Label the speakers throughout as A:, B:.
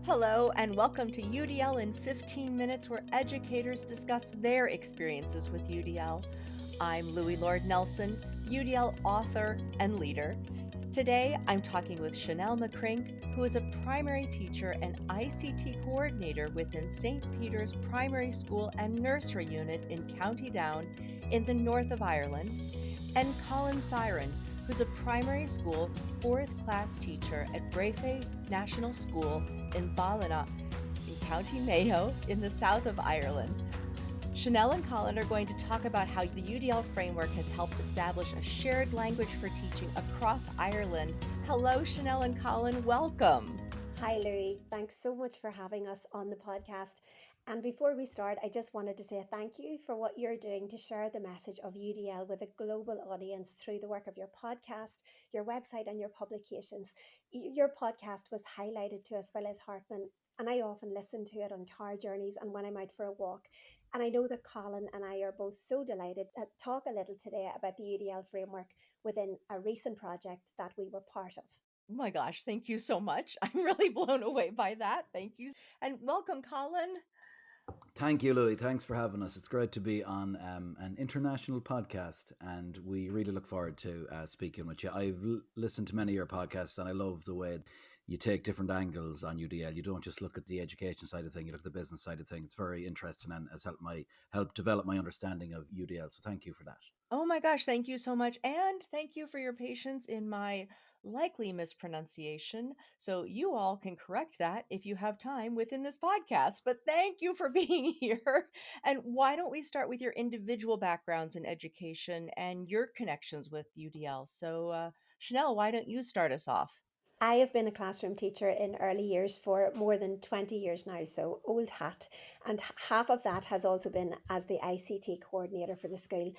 A: Hello, and welcome to UDL in 15 Minutes, where educators discuss their experiences with UDL. I'm Louie Lord Nelson, UDL author and leader. Today, I'm talking with Chynel McCrink, who is a primary teacher and ICT coordinator within St. Peter's Primary School and Nursery Unit in County Down in the north of Ireland, and Colin Syron, who's a primary school fourth class teacher at Breafe National School in Ballina in County Mayo in the south of Ireland. Chynel and Colin are going to talk about how the UDL framework has helped establish a shared language for teaching across Ireland. Hello, Chynel and Colin. Welcome.
B: Hi, Louie. Thanks so much for having us on the podcast. And before we start, I just wanted to say thank you for what you're doing to share the message of UDL with a global audience through the work of your podcast, your website, and your publications. Your podcast was highlighted to us by Liz Hartman, and I often listen to it on car journeys and when I'm out for a walk. And I know that Colin and I are both so delighted to talk a little today about the UDL framework within a recent project that we were part of.
A: Oh my gosh, thank you so much. I'm really blown away by that. Thank you. And welcome, Colin.
C: Thank you, Louis. Thanks for having us. It's great to be on an international podcast, and we really look forward to speaking with you. I've listened to many of your podcasts, and I love the way you take different angles on UDL. You don't just look at the education side of things, you look at the business side of things. It's very interesting and has helped develop my understanding of UDL. So thank you for that.
A: Oh my gosh, thank you so much. And thank you for your patience in my likely mispronunciation. So you all can correct that if you have time within this podcast. But thank you for being here. And why don't we start with your individual backgrounds in education and your connections with UDL? So, Chynel, why don't you start us off?
B: I have been a classroom teacher in early years for more than 20 years now, so old hat. And half of that has also been as the ICT coordinator for the school.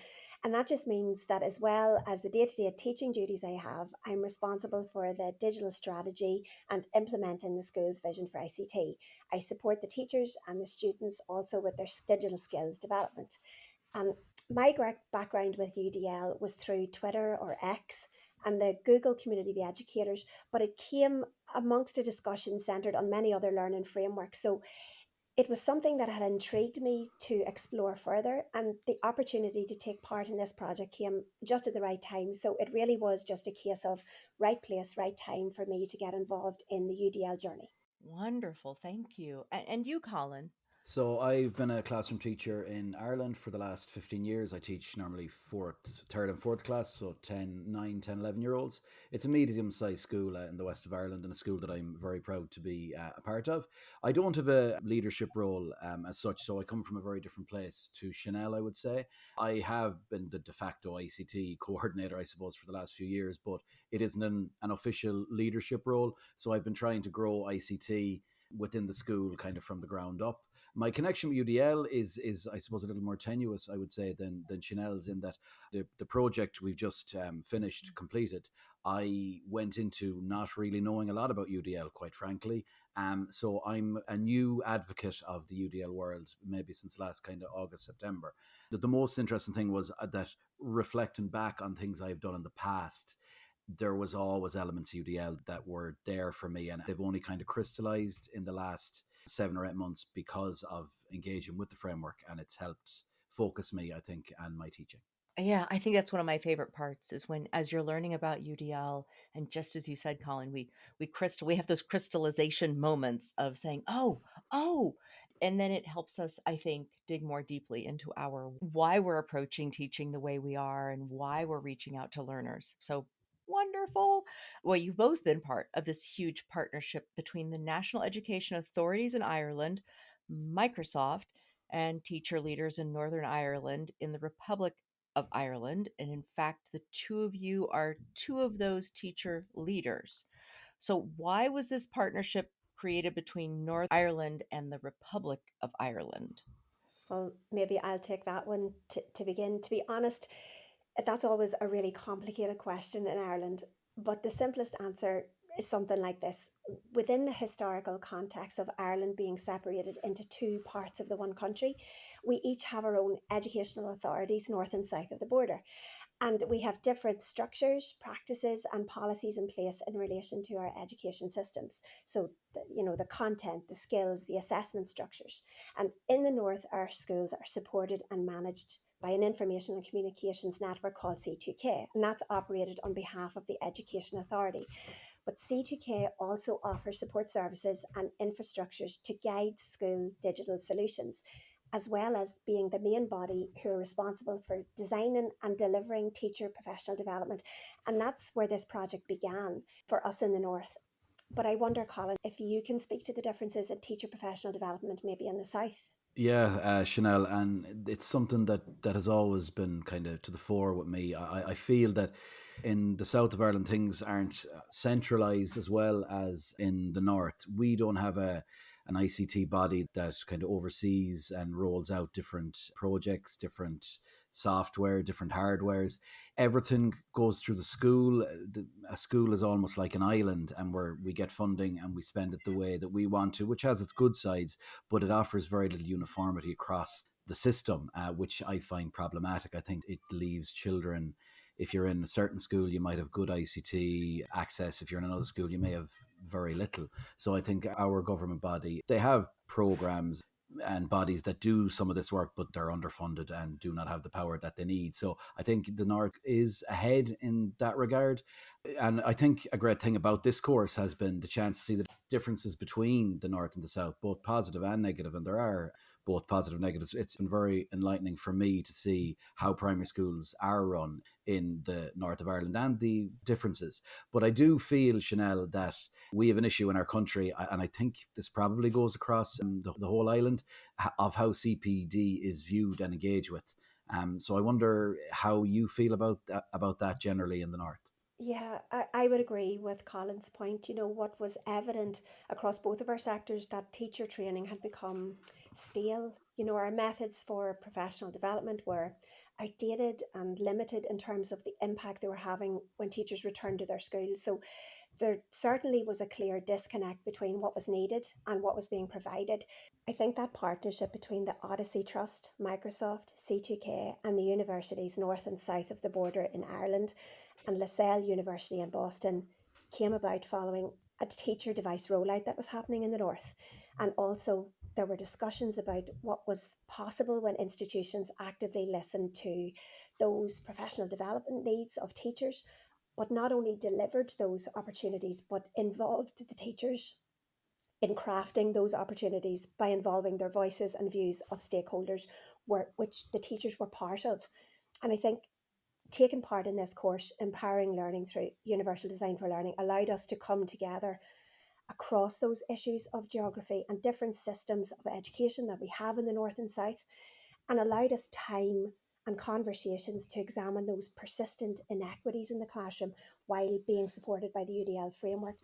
B: And that just means that as well as the day-to-day teaching duties I have, I'm responsible for the digital strategy and implementing the school's vision for ICT. I support the teachers and the students also with their digital skills development. And my background with UDL was through Twitter or X and the Google community of educators, but it came amongst a discussion centered on many other learning frameworks. So it was something that had intrigued me to explore further, and the opportunity to take part in this project came just at the right time. So it really was just a case of right place, right time for me to get involved in the UDL journey.
A: Wonderful. Thank you. And you, Colin?
C: So I've been a classroom teacher in Ireland for the last 15 years. I teach normally third and fourth class, so 9, 10, 11-year-olds. It's a medium-sized school in the west of Ireland, and a school that I'm very proud to be a part of. I don't have a leadership role as such, so I come from a very different place to Chynel, I would say. I have been the de facto ICT coordinator, I suppose, for the last few years, but it isn't an official leadership role. So I've been trying to grow ICT within the school kind of from the ground up. My connection with UDL is I suppose a little more tenuous, I would say, than Chynel's, in that the project we've just completed, I went into not really knowing a lot about UDL, quite frankly. So I'm a new advocate of the UDL world, maybe since last kind of August, September. The most interesting thing was that reflecting back on things I've done in the past, there was always elements of UDL that were there for me, and they've only kind of crystallized in the last 7 or 8 months because of engaging with the framework, and it's helped focus me, I think, and my teaching.
A: Yeah, I think that's one of my favorite parts is when, as you're learning about UDL, and just as you said, Colin, we have those crystallization moments of saying, oh, and then it helps us, I think, dig more deeply into our why we're approaching teaching the way we are and why we're reaching out to learners. So wonderful. Well, you've both been part of this huge partnership between the national education authorities in Ireland, Microsoft, and teacher leaders in Northern Ireland in the Republic of Ireland. And in fact, the two of you are two of those teacher leaders. So, why was this partnership created between Northern Ireland and the Republic of Ireland?
B: Well, maybe I'll take that one to begin. To be honest, that's always a really complicated question in Ireland. But the simplest answer is something like this. Within the historical context of Ireland being separated into two parts of the one country, we each have our own educational authorities north and south of the border. And we have different structures, practices, and policies in place in relation to our education systems. So, the content, the skills, the assessment structures. And in the North, our schools are supported and managed by an information and communications network called C2K, and that's operated on behalf of the Education Authority. But C2K also offers support services and infrastructures to guide school digital solutions, as well as being the main body who are responsible for designing and delivering teacher professional development. And that's where this project began for us in the North. But I wonder, Colin, if you can speak to the differences in teacher professional development maybe in the South.
C: Yeah, Chanel, and it's something that has always been kind of to the fore with me. I feel that in the south of Ireland things aren't centralised as well as in the north. We don't have an ICT body that kind of oversees and rolls out different projects, different software, different hardwares. Everything goes through the school. A school is almost like an island, and where we get funding and we spend it the way that we want to, which has its good sides, but it offers very little uniformity across the system, which I find problematic. I think it leaves children, if you're in a certain school, you might have good ICT access. If you're in another school, you may have very little. So I think our government body, they have programs and bodies that do some of this work, but they're underfunded and do not have the power that they need. So I think the North is ahead in that regard. And I think a great thing about this course has been the chance to see the differences between the North and the South, both positive and negative. And there are both positive and negatives. It's been very enlightening for me to see how primary schools are run in the north of Ireland and the differences. But I do feel, Chynel, that we have an issue in our country, and I think this probably goes across the whole island, of how CPD is viewed and engaged with. So I wonder how you feel about that generally in the north.
B: Yeah, I would agree with Colin's point. What was evident across both of our sectors, that teacher training had become stale. Our methods for professional development were outdated and limited in terms of the impact they were having when teachers returned to their schools. So there certainly was a clear disconnect between what was needed and what was being provided. I think that partnership between the Odyssey Trust, Microsoft, C2K, and the universities north and south of the border in Ireland and Lasell University in Boston came about following a teacher device rollout that was happening in the north. And also, there were discussions about what was possible when institutions actively listened to those professional development needs of teachers, but not only delivered those opportunities, but involved the teachers in crafting those opportunities by involving their voices and views of stakeholders, which the teachers were part of. And I think taking part in this course, Empowering Learning through Universal Design for Learning, allowed us to come together across those issues of geography and different systems of education that we have in the north and south, and allowed us time and conversations to examine those persistent inequities in the classroom while being supported by the UDL framework.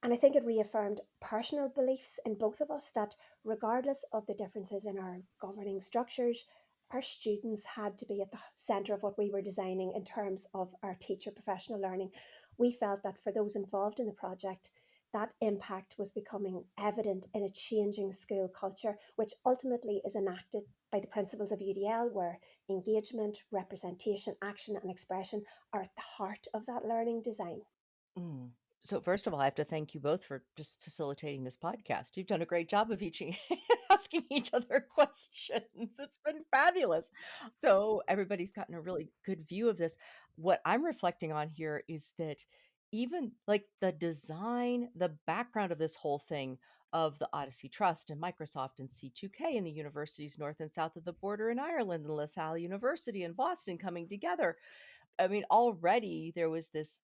B: And I think it reaffirmed personal beliefs in both of us that regardless of the differences in our governing structures, our students had to be at the centre of what we were designing in terms of our teacher professional learning. We felt that for those involved in the project, that impact was becoming evident in a changing school culture, which ultimately is enacted by the principles of UDL, where engagement, representation, action, and expression are at the heart of that learning design.
A: Mm. So first of all, I have to thank you both for just facilitating this podcast. You've done a great job of asking each other questions. It's been fabulous. So everybody's gotten a really good view of this. What I'm reflecting on here is that even like the design, the background of this whole thing of the Odyssey Trust and Microsoft and C2K and the universities north and south of the border in Ireland and LaSalle University in Boston coming together. I mean, already there was this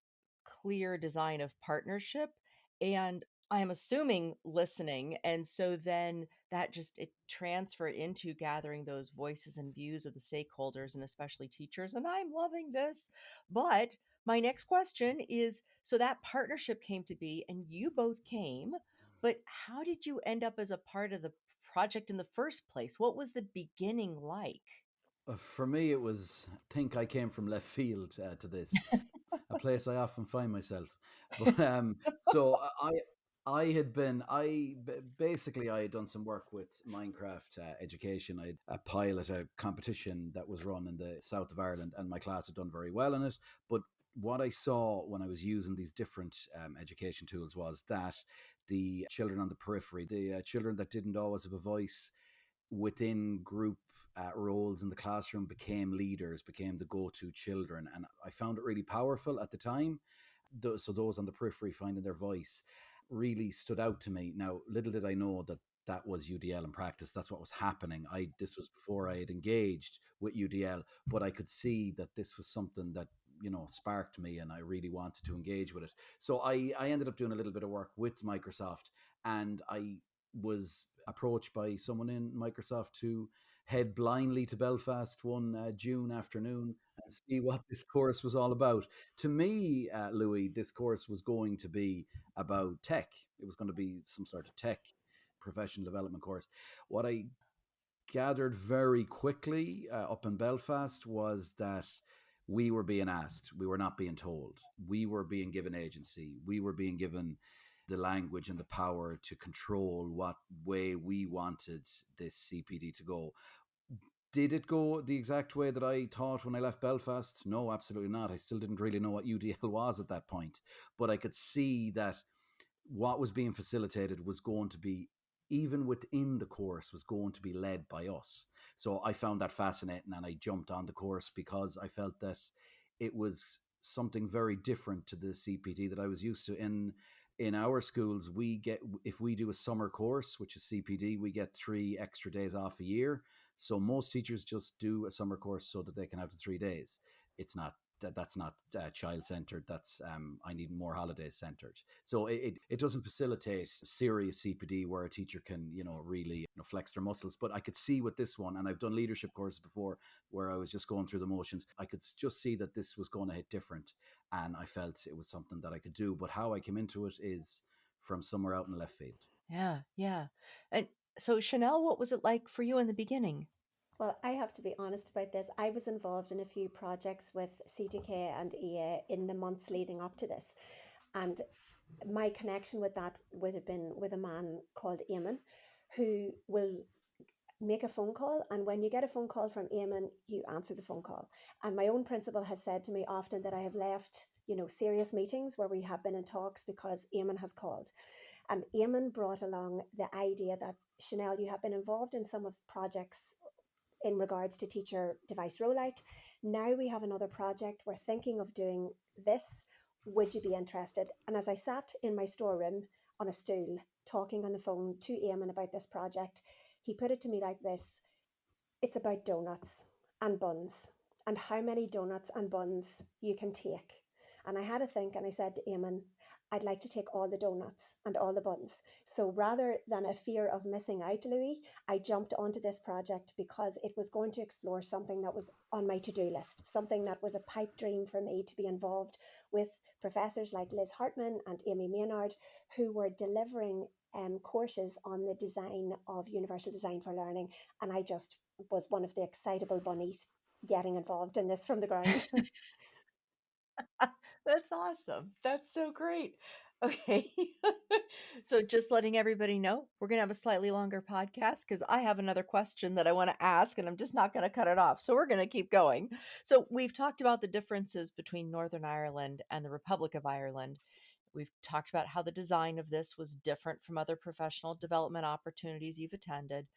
A: clear design of partnership, and I'm assuming listening. And so then that just it transferred into gathering those voices and views of the stakeholders and especially teachers. And I'm loving this. But my next question is, so that partnership came to be and you both came, but how did you end up as a part of the project in the first place? What was the beginning like?
C: For me, it was, I think I came from left field to this, a place I often find myself. But so Basically I had done some work with Minecraft education. I had a pilot, a competition that was run in the south of Ireland, and my class had done very well in it. But what I saw when I was using these different education tools was that the children on the periphery, the children that didn't always have a voice within group roles in the classroom, became leaders, became the go-to children, and I found it really powerful at the time. So those on the periphery finding their voice really stood out to me. Now, little did I know that that was UDL in practice. That's what was happening. This was before I had engaged with UDL, but I could see that this was something that sparked me, and I really wanted to engage with it. So I ended up doing a little bit of work with Microsoft, and I was approached by someone in Microsoft to head blindly to Belfast one June afternoon and see what this course was all about. To me, Louis, this course was going to be about tech. It was going to be some sort of tech professional development course. What I gathered very quickly up in Belfast was that we were being asked, we were not being told. We were being given agency. We were being given the language and the power to control what way we wanted this CPD to go. Did it go the exact way that I thought when I left Belfast? No, absolutely not. I still didn't really know what UDL was at that point. But I could see that what was being facilitated was going to be, even within the course, was going to be led by us. So I found that fascinating, and I jumped on the course because I felt that it was something very different to the CPD that I was used to. In our schools, if we do a summer course, which is CPD, we get 3 extra days off a year. So most teachers just do a summer course so that they can have the 3 days. That's not child centered. That's I need more holidays centered. So it doesn't facilitate serious CPD where a teacher can really flex their muscles. But I could see with this one, and I've done leadership courses before where I was just going through the motions. I could just see that this was going to hit different, and I felt it was something that I could do. But how I came into it is from somewhere out in left field.
A: Yeah, yeah. And so, Chynel, what was it like for you in the beginning?
B: Well, I have to be honest about this. I was involved in a few projects with CGK and EA in the months leading up to this. And my connection with that would have been with a man called Eamon, who will make a phone call. And when you get a phone call from Eamon, you answer the phone call. And my own principal has said to me often that I have left, serious meetings where we have been in talks because Eamon has called. And Eamon brought along the idea that, Chynel, you have been involved in some of the projects in regards to teacher device rollout. Now we have another project. We're thinking of doing this. Would you be interested? And as I sat in my storeroom on a stool talking on the phone to Eamon about this project, he put it to me like this: it's about donuts and buns and how many donuts and buns you can take. And I had to think, and I said to Eamon, I'd like to take all the donuts and all the buns. So rather than a fear of missing out, Louis, I jumped onto this project because it was going to explore something that was on my to-do list, something that was a pipe dream for me to be involved with professors like Liz Hartman and Amy Maynard, who were delivering courses on the design of universal design for learning. And I just was one of the excitable bunnies getting involved in this from the ground.
A: That's awesome. That's so great. Okay. So just letting everybody know, we're going to have a slightly longer podcast because I have another question that I want to ask, and I'm just not going to cut it off. So we're going to keep going. So we've talked about the differences between Northern Ireland and the Republic of Ireland. We've talked about how the design of this was different from other professional development opportunities you've attended,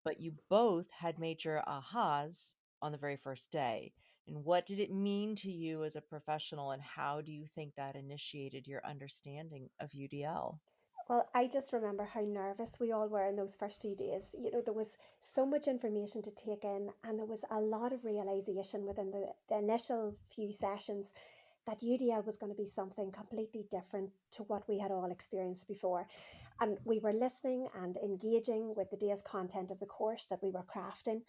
A: but you both had major ahas on the very first day. And what did it mean to you as a professional, and how do you think that initiated your understanding of UDL?
B: Well, I just remember how nervous we all were in those first few days. There was so much information to take in, and there was a lot of realization within the initial few sessions that UDL was going to be something completely different to what we had all experienced before. And we were listening and engaging with the day's content of the course that we were crafting.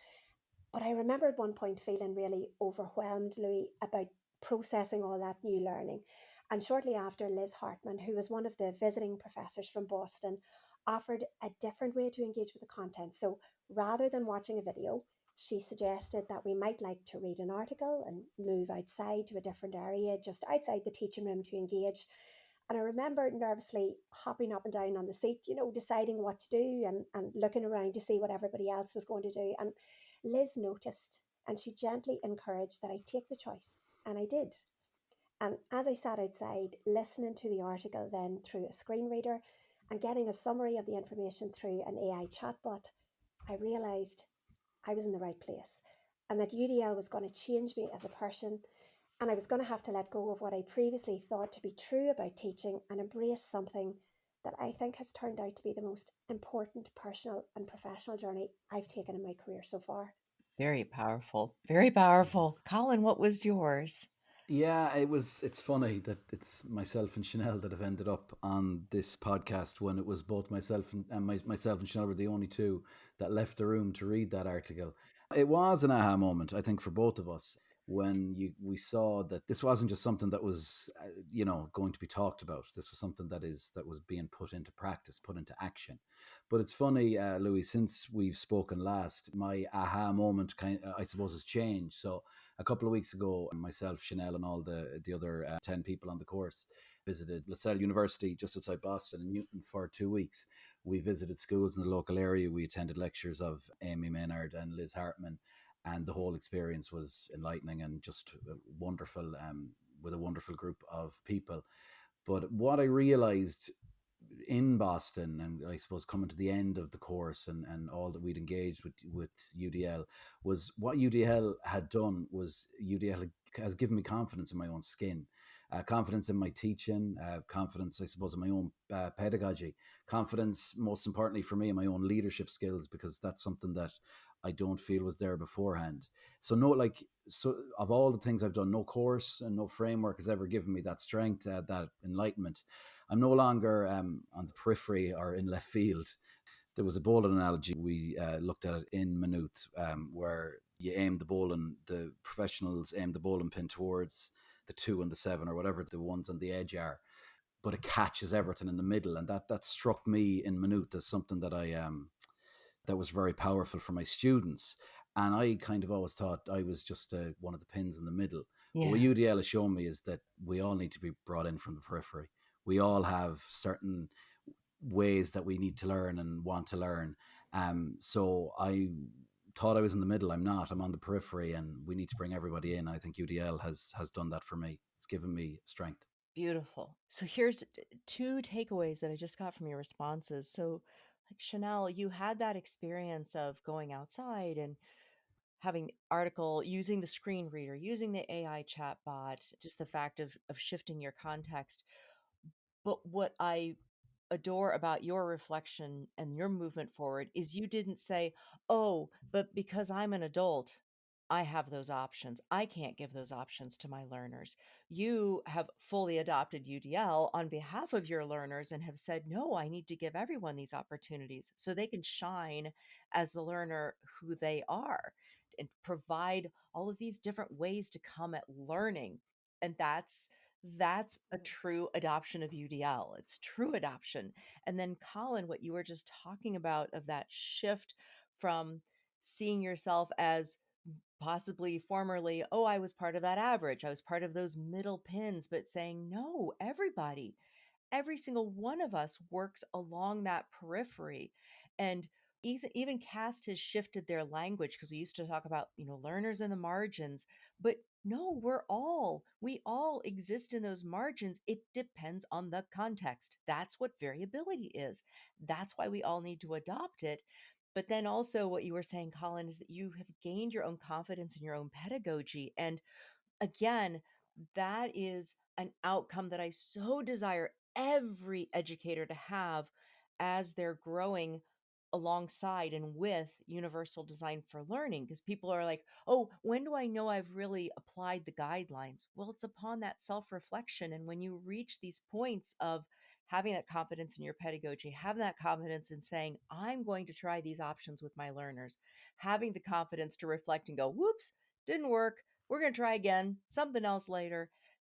B: But I remember at one point feeling really overwhelmed, Louis, about processing all that new learning. And shortly after, Liz Hartman, who was one of the visiting professors from Boston, offered a different way to engage with the content. So rather than watching a video, she suggested that we might like to read an article and move outside to a different area, just outside the teaching room, to engage. And I remember nervously hopping up and down on the seat, deciding what to do and looking around to see what everybody else was going to do. And Liz noticed and she gently encouraged that I take the choice. And I did. And as I sat outside, listening to the article then through a screen reader and getting a summary of the information through an AI chatbot, I realised I was in the right place and that UDL was going to change me as a person. And I was going to have to let go of what I previously thought to be true about teaching and embrace something that I think has turned out to be the most important personal and professional journey I've taken in my career so far.
A: Very powerful. Very powerful. Colin, what was yours?
C: Yeah, it's funny that it's myself and Chynel that have ended up on this podcast when it was both myself and myself and Chynel were the only two that left the room to read that article. It was an aha moment, I think, for both of us when we saw that this wasn't just something that was going to be talked about. This was something that was being put into practice, put into action. But it's funny, Louis, since we've spoken last, my aha moment I suppose has changed. So a couple of weeks ago, myself, Chynel, and all the other 10 people on the course visited Lasell University just outside Boston in Newton for 2 weeks. We visited schools in the local area. We attended lectures of Amy Maynard and Liz Hartman, and the whole experience was enlightening and just wonderful, with a wonderful group of people. But what I realized in Boston, and I suppose coming to the end of the course and all that we'd engaged with UDL, was what UDL had done was UDL has given me confidence in my own skin, confidence in my teaching, confidence, I suppose, in my own pedagogy, confidence, most importantly for me, in my own leadership skills, because that's something that I don't feel was there beforehand. So of all the things I've done, no course and no framework has ever given me that strength, that enlightenment. I'm no longer on the periphery or in left field. There was a bowling analogy we looked at it in Maynooth, where you aim the bowling, the professionals aim the bowling pin towards the 2 and the 7 or whatever the ones on the edge are, but it catches everything in the middle, and that struck me in Maynooth as something that was very powerful for my students. And I kind of always thought I was just one of the pins in the middle. Yeah. But what UDL has shown me is that we all need to be brought in from the periphery. We all have certain ways that we need to learn and want to learn. So I thought I was in the middle. I'm not. I'm on the periphery, and we need to bring everybody in. I think UDL has done that for me. It's given me strength.
A: Beautiful. So here's 2 takeaways that I just got from your responses. So, like Chynel, you had that experience of going outside and having the article, using the screen reader, using the AI chatbot, just the fact of shifting your context. But what I adore about your reflection and your movement forward is you didn't say, oh, but because I'm an adult, I have those options. I can't give those options to my learners. You have fully adopted UDL on behalf of your learners and have said, no, I need to give everyone these opportunities so they can shine as the learner who they are and provide all of these different ways to come at learning. And that's a true adoption of UDL. It's true adoption. And then, Colin, what you were just talking about of that shift from seeing yourself as possibly formerly, oh, I was part of that average, I was part of those middle pins, but saying, no, every single one of us works along that periphery. And even CAST has shifted their language, because we used to talk about, learners in the margins, but no, we all exist in those margins. It depends on the context. That's what variability is. That's why we all need to adopt it. But then also what you were saying, Colin, is that you have gained your own confidence in your own pedagogy. And again, that is an outcome that I so desire every educator to have as they're growing alongside and with universal design for learning. Because people are like, oh, when do I know I've really applied the guidelines? Well, it's upon that self-reflection. And when you reach these points of having that confidence in your pedagogy, having that confidence in saying, I'm going to try these options with my learners, having the confidence to reflect and go, whoops, didn't work, we're going to try again, something else later.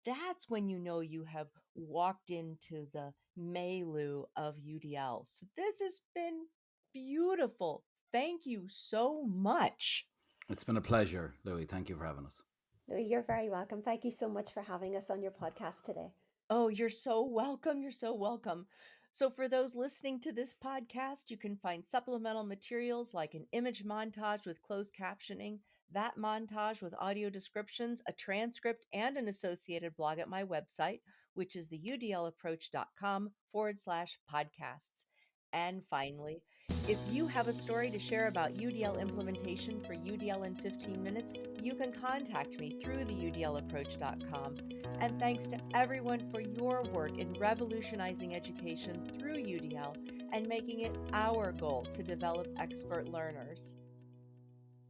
A: That's when you know you have walked into the milieu of UDL. So this has been beautiful. Thank you so much.
C: It's been a pleasure, Louis. Thank you for having us.
B: Louis, you're very welcome. Thank you so much for having us on your podcast today.
A: Oh, you're so welcome. You're so welcome. So, for those listening to this podcast, you can find supplemental materials like an image montage with closed captioning, that montage with audio descriptions, a transcript, and an associated blog at my website, which is the udlapproach.com/podcasts. And finally, if you have a story to share about UDL implementation for UDL in 15 minutes, you can contact me through the udlapproach.com. And thanks to everyone for your work in revolutionizing education through UDL and making it our goal to develop expert learners.